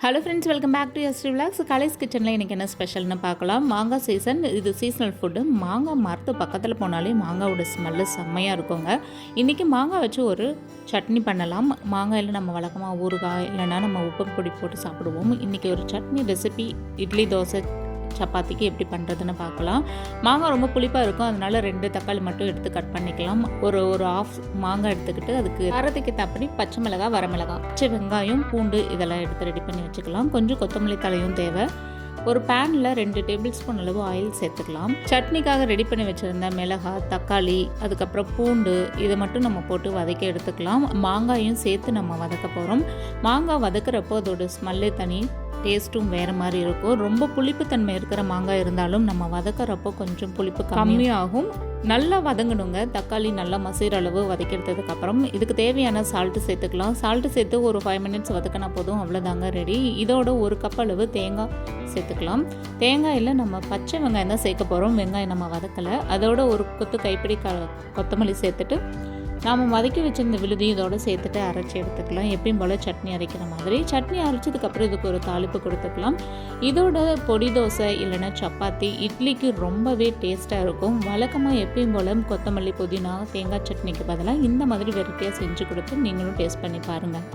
Hello friends, welcome back to எஸ்ரி vlogs. கலைஸ் கிச்சனில் இன்றைக்கி என்ன ஸ்பெஷல்னு பார்க்கலாம். மாங்காய் சீசன், இது சீசனல் ஃபுட்டு. மாங்காய் மரத்து பக்கத்தில் போனாலே மாங்காயோட ஸ்மெல்லு செம்மையாக இருக்குங்க. இன்றைக்கி மாங்காய் வச்சு ஒரு சட்னி பண்ணலாம். மாங்காயில் நம்ம வழக்கமாக ஊறுகாய் இல்லைனா நம்ம உப்பு பொடி போட்டு சாப்பிடுவோம். இன்றைக்கி ஒரு சட்னி ரெசிபி இட்லி, தோசை, சப்பாத்திக்கு எப்படி பண்ணுறதுன்னு பார்க்கலாம். மாங்காய் ரொம்ப புளிப்பாக இருக்கும், அதனால் 2 தக்காளி மட்டும் எடுத்து கட் பண்ணிக்கலாம். ஒரு ஆஃப் மாங்காய் எடுத்துக்கிட்டு அதுக்கு காரத்துக்கு தப்படி பச்சை மிளகாய், வரமிளகாய், பச்சை வெங்காயம், பூண்டு இதெல்லாம் எடுத்து ரெடி பண்ணி வச்சுக்கலாம். கொஞ்சம் கொத்தமல்லி தலையும் தேவை. ஒரு பேனில் 2 டேபிள் ஸ்பூன் அளவு ஆயில் சேர்த்துக்கலாம். சட்னிக்காக ரெடி பண்ணி வச்சுருந்த மிளகாய், தக்காளி, அதுக்கப்புறம் பூண்டு இதை மட்டும் நம்ம போட்டு வதக்கி எடுத்துக்கலாம். மாங்காயும் சேர்த்து நம்ம வதக்க போகிறோம். மாங்காய் வதக்கிறப்போ அதோட ஸ்மெல்லே தனி, டேஸ்ட்டும் வேறு மாதிரி இருக்கும். ரொம்ப புளிப்புத்தன்மை இருக்கிற மாங்காய் இருந்தாலும் நம்ம வதக்கிறப்போ கொஞ்சம் புளிப்பு கம்மியாகும். நல்லா வதங்கணுங்க. தக்காளி நல்லா மசிற அளவு வதக்கிறதுக்கப்புறம் இதுக்கு தேவையான சால்ட்டு சேர்த்துக்கலாம். சால்ட்டு சேர்த்து ஒரு 5 மினிட்ஸ் வதக்கினா போதும், அவ்வளோதாங்க ரெடி. இதோட 1 கப் அளவு தேங்காய் சேர்த்துக்கலாம். தேங்காயில் நம்ம பச்சை வெங்காயம் தான் சேர்க்க போகிறோம், வெங்காயம் நம்ம வதக்கலை. அதோட ஒரு கொத்து கைப்பிடி கொத்தமல்லி சேர்த்துட்டு நாம் வதக்கி வச்சுருந்த விழுதி இதோடு சேர்த்துட்டு அரைச்சி எடுத்துக்கலாம். எப்பயும் போல் சட்னி அரைக்கிற மாதிரி. சட்னி அரைச்சதுக்கப்புறம் இதுக்கு ஒரு தாளிப்பு கொடுத்துக்கலாம். இதோட பொடி தோசை இல்லைன்னா சப்பாத்தி, இட்லிக்கு ரொம்பவே டேஸ்ட்டாக இருக்கும். வழக்கமாக எப்பயும் போல் கொத்தமல்லி, புதினா, தேங்காய் சட்னிக்கு பதிலாக இந்த மாதிரி வெரைட்டியாக செஞ்சு கொடுத்து நீங்களும் டேஸ்ட் பண்ணி பாருங்கள்.